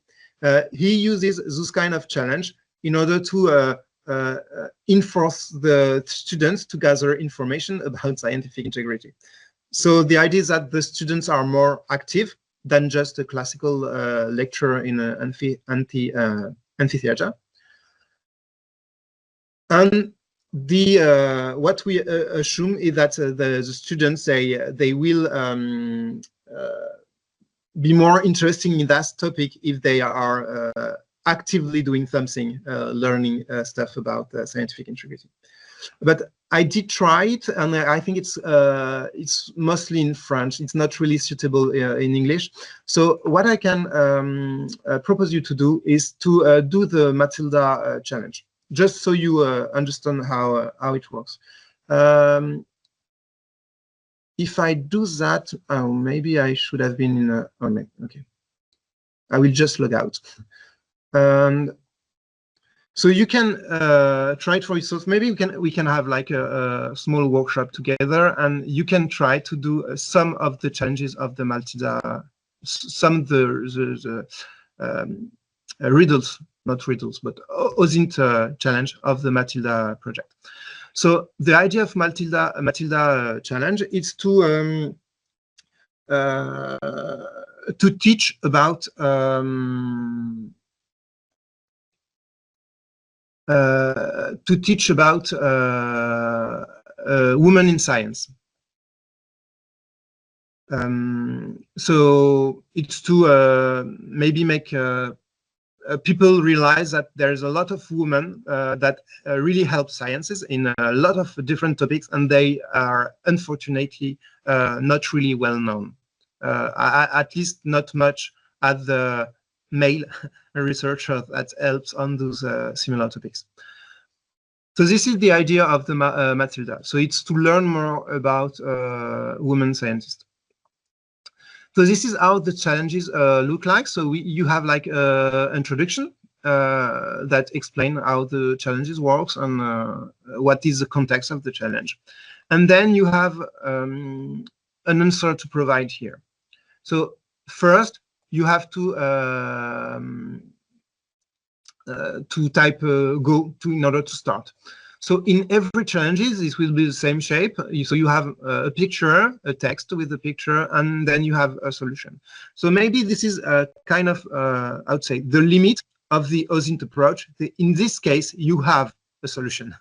he uses this kind of challenge in order to enforce the students to gather information about scientific integrity. So the idea is that the students are more active than just a classical lecture in an amphitheater. And what we assume is that the students they will be more interested in that topic if they are actively doing something, learning stuff about scientific integrity. But I did try it, and I think it's mostly in French. It's not really suitable in English. So what I can propose you to do is to do the Matilda challenge, just so you understand how it works. If I do that, maybe I should have been in a. Oh, okay. I will just log out. So you can try it for yourself. Maybe we can have like a small workshop together, and you can try to do some of the challenges of the Matilda, some of the riddles, not riddles, but OSINT challenge of the Matilda project. So the idea of Matilda challenge is to teach about women in science. So it's to maybe make people realize that there's a lot of women that really help sciences in a lot of different topics, and they are unfortunately not really well known, at least not much at the male researcher that helps on those similar topics. So this is the idea of the Matilda. So it's to learn more about women scientists. So this is how the challenges look like. So you have like introduction that explain how the challenges works and what is the context of the challenge. And then you have an answer to provide here. So first, you have to type go to in order to start. So in every challenges, this will be the same shape. So you have a picture, a text with a picture, and then you have a solution. So maybe this is a kind of, I would say, the limit of the OSINT approach. In this case, you have a solution.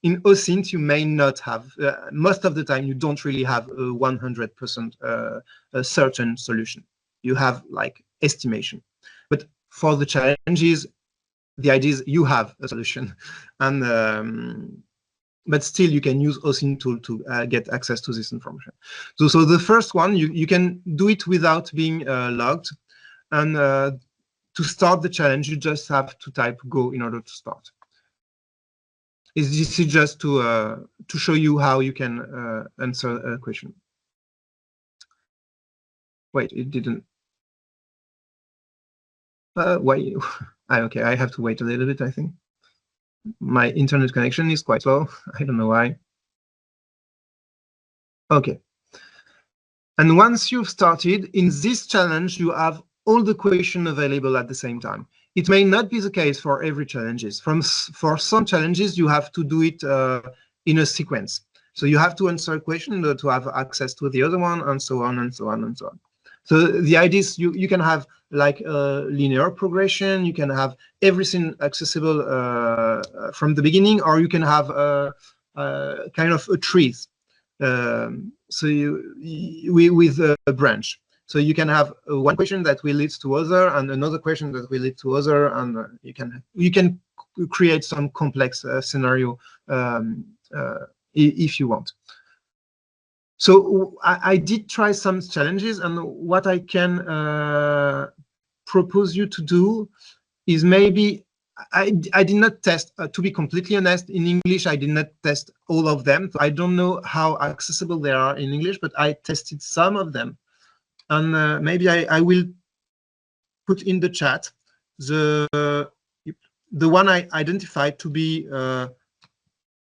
In OSINT, you may not have, most of the time, you don't really have a 100% a certain solution. You have like estimation. But for the challenges, the idea is you have a solution, and but still you can use OSINT tool to get access to this information. So the first one, you can do it without being logged, and to start the challenge, you just have to type go in order to start. This is just to show you how you can answer a question. Wait, it didn't. Why? Okay, I have to wait a little bit, I think. My internet connection is quite slow. I don't know why. Okay. And once you've started, in this challenge, you have all the questions available at the same time. It may not be the case for every challenges. For some challenges, you have to do it in a sequence. So you have to answer a question to have access to the other one, and so on, and so on, and so on. So the idea is you can have like a linear progression, you can have everything accessible from the beginning, or you can have kind of a tree. So with a branch. So you can have one question that will lead to other, and another question that will lead to other, and you can create some complex scenario if you want. So I did try some challenges, and what I can propose you to do is maybe I did not test, to be completely honest, in English, I did not test all of them. So I don't know how accessible they are in English, but I tested some of them. And maybe I will put in the chat the one I identified to be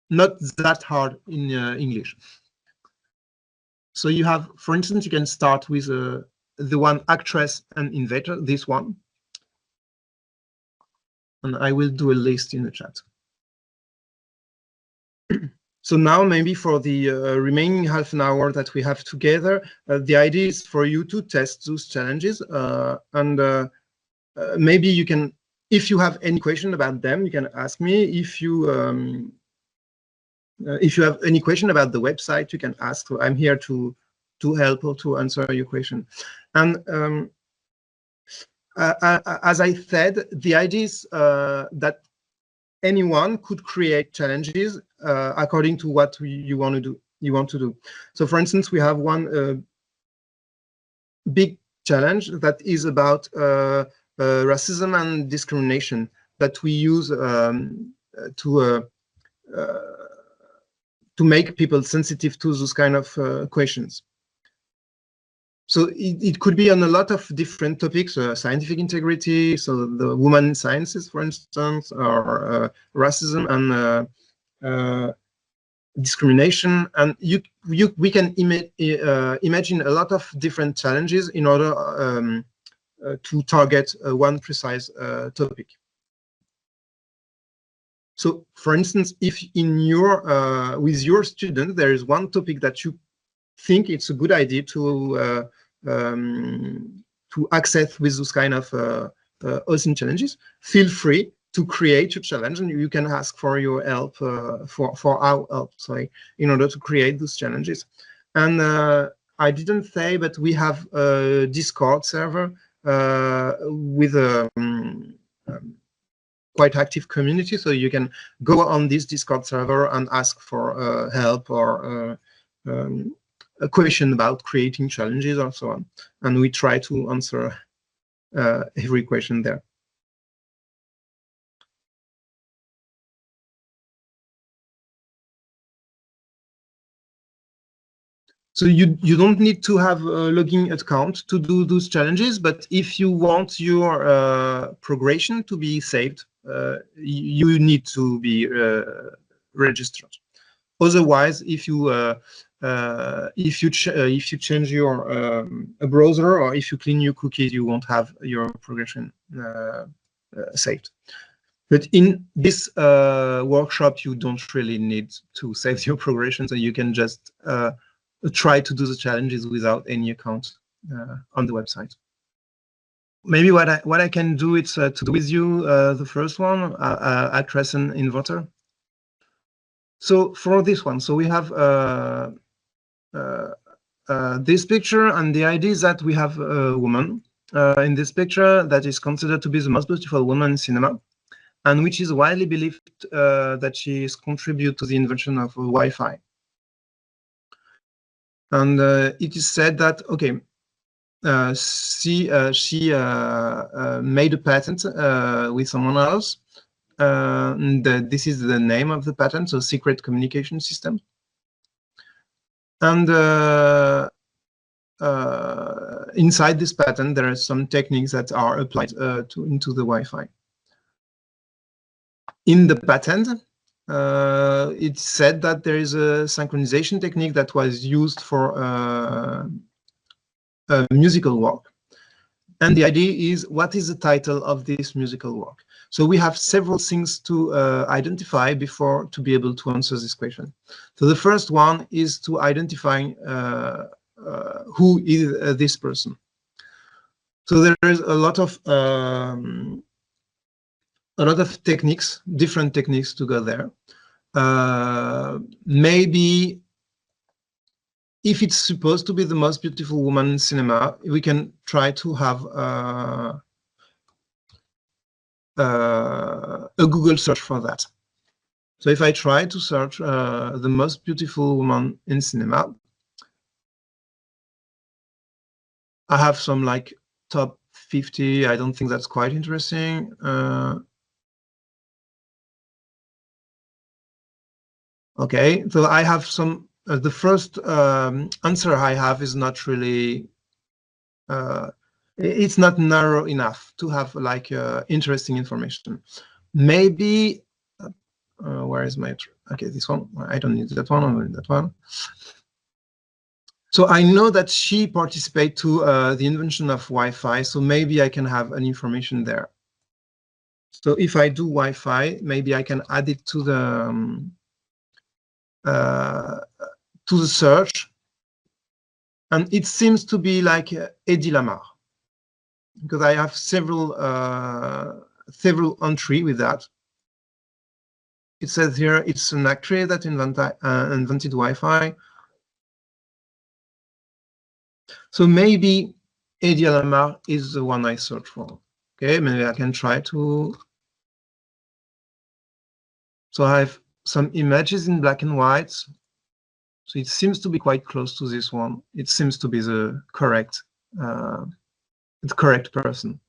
not that hard in English. So you have, for instance, you can start with the one actress and inventor, this one. And I will do a list in the chat. So now maybe for the remaining half an hour that we have together, the idea is for you to test those challenges. And maybe you can, if you have any question about them, you can ask me. If you have any question about the website, you can ask. So I'm here to help or to answer your question. And as I said, the idea is that anyone could create challenges according to what you want to do. So for instance, we have one big challenge that is about racism and discrimination that we use to make people sensitive to those kind of questions. So it could be on a lot of different topics, scientific integrity, so the women sciences, for instance, or racism and discrimination. And we can imagine a lot of different challenges in order to target one precise topic. So, for instance, if in your with your student there is one topic that you think it's a good idea to access with those kind of OSINT challenges, feel free to create your challenge, and you can ask for your help, for our help, sorry, in order to create those challenges. And I didn't say, but we have a Discord server with a quite active community, so you can go on this Discord server and ask for help or a question about creating challenges or so on, and we try to answer every question there. So you don't need to have a login account to do those challenges, but if you want your progression to be saved, you need to be registered. Otherwise, if you change your browser, or if you clean your cookies, you won't have your progression saved. But in this workshop, you don't really need to save your progression, so you can just try to do the challenges without any account on the website. Maybe what I can do is to do with you the first one, actress and inverter. So for this one, so we have this picture, and the idea is that we have a woman in this picture that is considered to be the most beautiful woman in cinema, and which is widely believed that she is contributed to the invention of Wi-Fi. And it is said that, okay, she made a patent with someone else. And this is the name of the patent, so secret communication system. And inside this patent, there are some techniques that are applied into the Wi-Fi. In the patent, it said that there is a synchronization technique that was used for a musical work. And the idea is, what is the title of this musical work? So we have several things to identify before to be able to answer this question. So the first one is to identify who is this person. So there is a lot of techniques, different techniques to go there. Maybe if it's supposed to be the most beautiful woman in cinema, we can try to have a Google search for that. So if I try to search the most beautiful woman in cinema, I have some like top 50. I don't think that's quite interesting. Okay, so I have some, the first answer I have is not really, it's not narrow enough to have like interesting information. Maybe, where is my, okay, this one, I don't need that one, I need that one. So I know that she participated to the invention of Wi-Fi, so maybe I can have an information there. So if I do Wi-Fi, maybe I can add it to the search, and it seems to be like Eddie Lamar, because I have several entries with that. It says here it's an actress that invented Wi-Fi. So maybe Eddie Lamar is the one I search for. Okay, maybe I can try to. So I have some images in black and white. So it seems to be quite close to this one. It seems to be the correct person.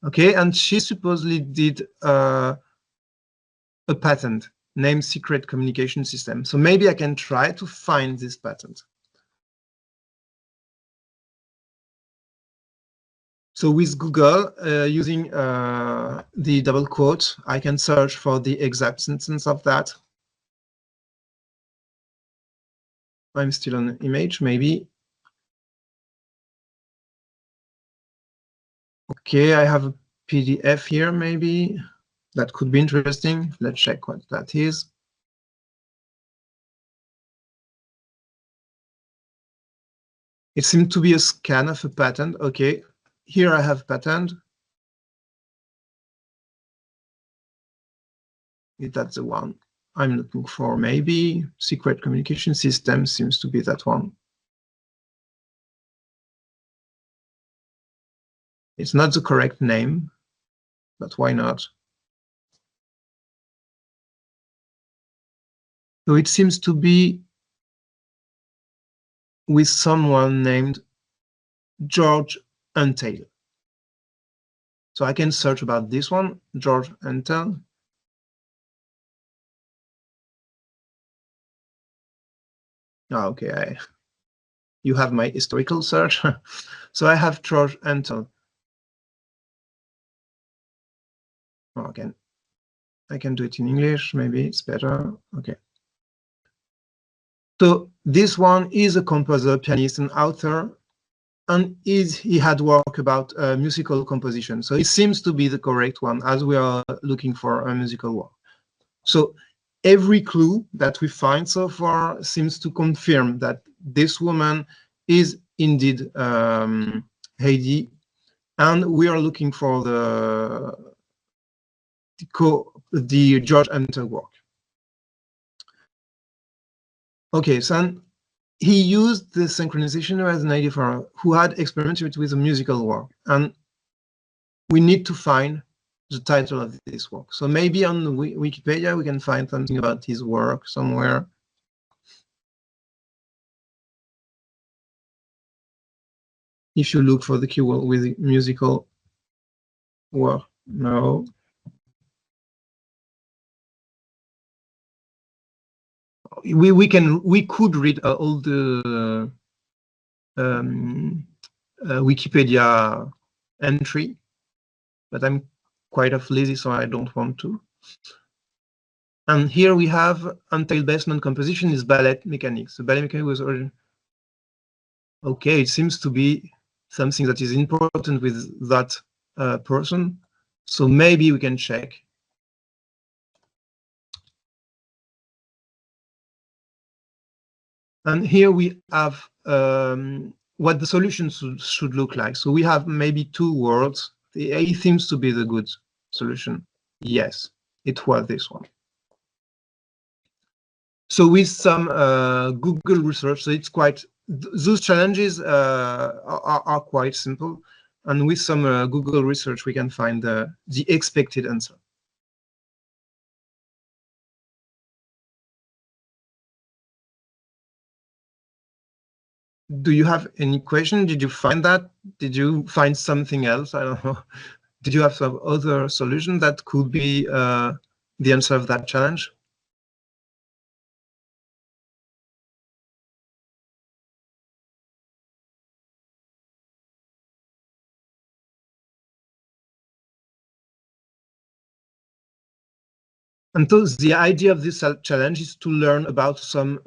Okay, and she supposedly did a patent named Secret Communication System. So maybe I can try to find this patent. So with Google, using the double quote, I can search for the exact sentence of that. I'm still on the image, maybe. Okay, I have a PDF here, maybe. That could be interesting. Let's check what that is. It seems to be a scan of a patent. Okay, here I have patent. Is that the one I'm looking for? Maybe secret communication system seems to be that one. It's not the correct name, but why not? So it seems to be with someone named George Untail. So I can search about this one, George Untail. Oh, okay, you have my historical search. So I have George Anton. Oh, again, I can do it in English, maybe it's better. Okay. So this one is a composer, pianist, and author, and he had work about musical composition. So it seems to be the correct one, as we are looking for a musical work. So every clue that we find so far seems to confirm that this woman is indeed Heidi, and we are looking for the George Anton work. Okay, so he used the synchronization as an idea for who had experimented with a musical work, and we need to find the title of this work. So maybe on Wikipedia we can find something about his work somewhere. If you look for the keyword with musical work, no. We could read all the Wikipedia entry, but I'm quite lazy, so I don't want to. And here we have until basement composition is ballet mechanics. So ballet mechanics was original. Okay, it seems to be something that is important with that person. So maybe we can check. And here we have what the solution should look like. So we have maybe two words. The A seems to be the good solution. Yes, it was this one. So with some Google research, so it's quite, those challenges are quite simple. And with some Google research, we can find the expected answer. Do you have any question? Did you find that? Did you find something else? I don't know. Did you have some other solution that could be the answer of that challenge? And so the idea of this challenge is to learn about some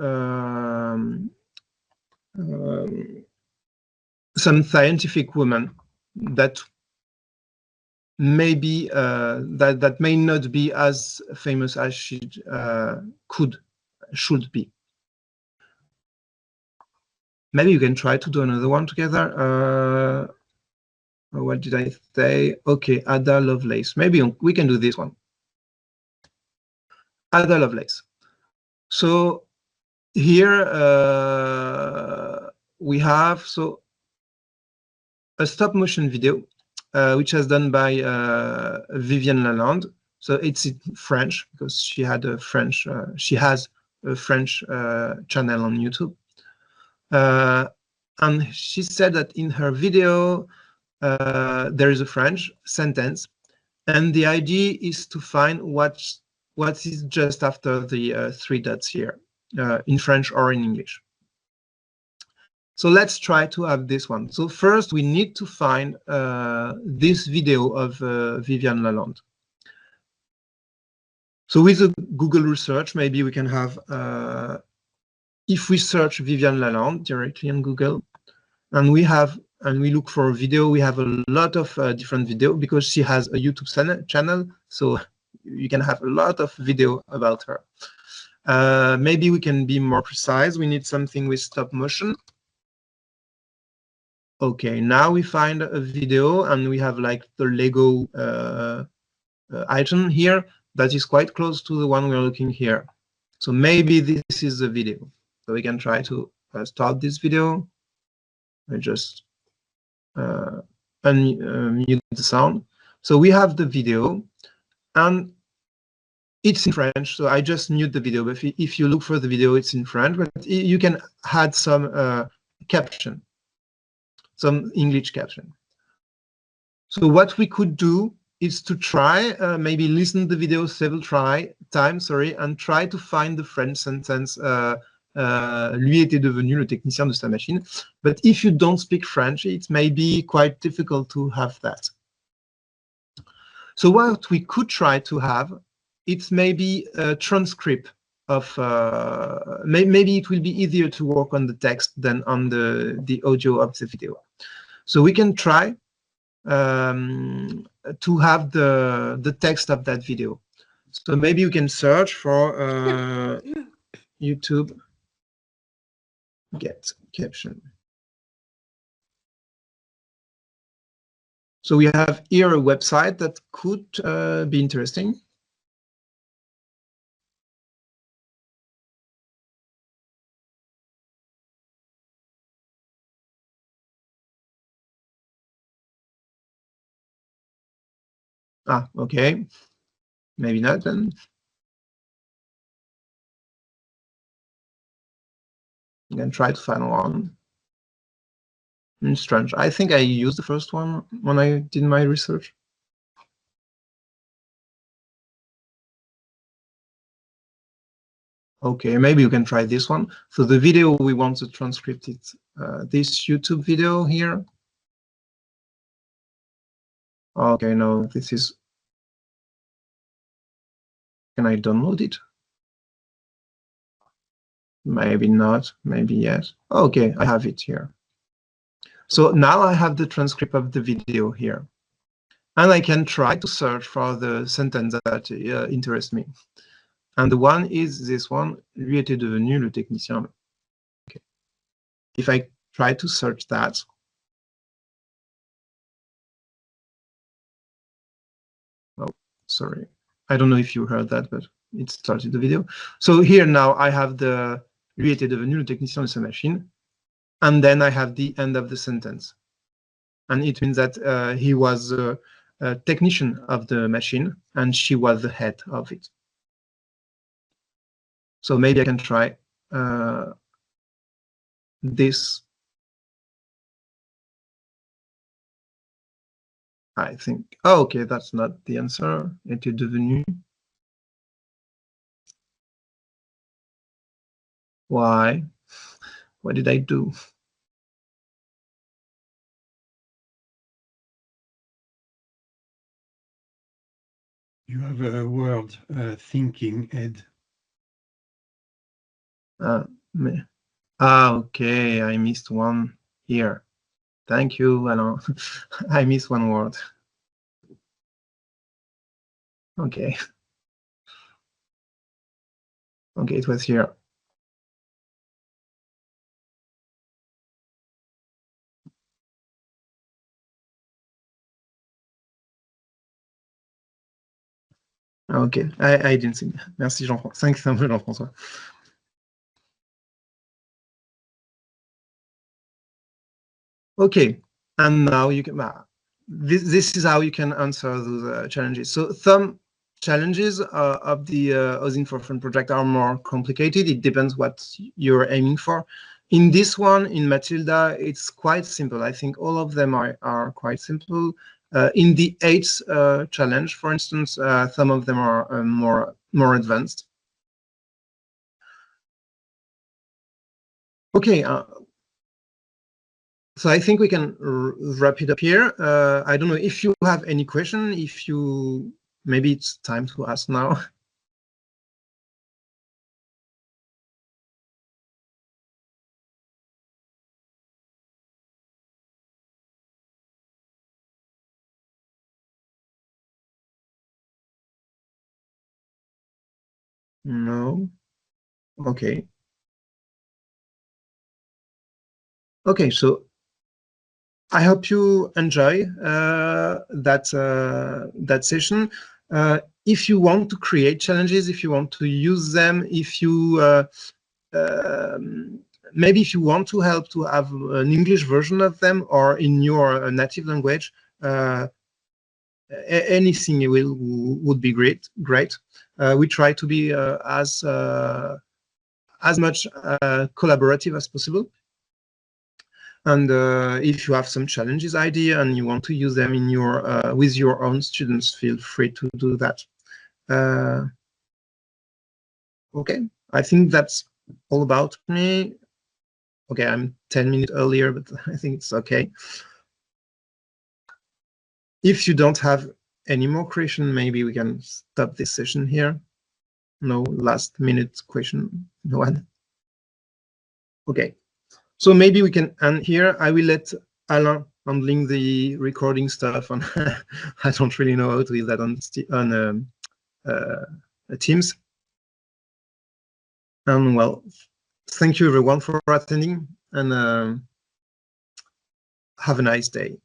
scientific women that maybe that may not be as famous as she should be. Maybe you can try to do another one together. What did I say? Okay, Ada Lovelace. Maybe we can do this one. Ada Lovelace. So here we have a stop motion video, which is done by Vivienne Lalande. So it's in French because she had a French. She has a French channel on YouTube, and she said that in her video there is a French sentence, and the idea is to find what is just after the three dots here, in French or in English. So let's try to have this one. So first we need to find this video of Vivienne Lalande. So with the Google research, maybe we can have, if we search Vivienne Lalande directly on Google, and we look for a video, we have a lot of different video because she has a YouTube channel. So you can have a lot of video about her. Maybe we can be more precise. We need something with stop motion. Okay, now we find a video and we have like the Lego item here that is quite close to the one we're looking here. So maybe this is the video. So we can try to start this video. I just unmute the sound. So we have the video and it's in French. So I just mute the video. But if you look for the video, it's in French, but you can add some caption. Some English caption. So what we could do is to try, maybe listen to the video several times, and try to find the French sentence lui était devenu le technicien de sa machine. But if you don't speak French, it may be quite difficult to have that. So what we could try to have, it's maybe a transcript of, maybe it will be easier to work on the text than on the audio of the video. So we can try to have the text of that video. So maybe you can search for YouTube get caption. So we have here a website that could be interesting. Ah, okay. Maybe not then. I'm gonna try to find one. It's strange. I think I used the first one when I did my research. Okay, maybe you can try this one. So the video we want to transcript it, this YouTube video here. Okay, no, this is. Can I download it? Maybe not, maybe yes. Okay, I have it here. So now I have the transcript of the video here. And I can try to search for the sentence that interests me. And the one is this one, lui était devenu le technicien. Okay. If I try to search that, oh, sorry. I don't know if you heard that, but it started the video. So here now I have the lui était devenu le technicien de sa machine. And then I have the end of the sentence. And it means that he was a technician of the machine and she was the head of it. So maybe I can try this. I think, oh, okay, that's not the answer. Était devenu. Why? What did I do? You have a word, thinking head. Okay, I missed one here. Thank you, Alain. I missed one word. Okay. Okay, it was here. Okay, I didn't see. Merci Jean-François. Thanks so much, Jean-François. Okay, and now you can. This is how you can answer those challenges. So some challenges of the OSINT for Fun project are more complicated. It depends what you're aiming for. In this one, in Matilda, it's quite simple. I think all of them are quite simple. In the 8th challenge, for instance, some of them are more advanced. Okay. So I think we can wrap it up here. I don't know if you have any question. If you, maybe it's time to ask now. No. Okay. Okay, so I hope you enjoy that session. If you want to create challenges, if you want to use them, if you maybe if you want to help to have an English version of them or in your native language, anything would be great. We try to be as much collaborative as possible. And if you have some challenges idea and you want to use them in your with your own students, feel free to do that. Okay, I think that's all about me. Okay, I'm 10 minutes earlier, but I think it's okay. If you don't have any more question, maybe we can stop this session here. No last minute question, no one. Okay, so maybe we can end here. I will let Alain handling the recording stuff, and I don't really know how to do that on Teams. And well, thank you everyone for attending, and have a nice day.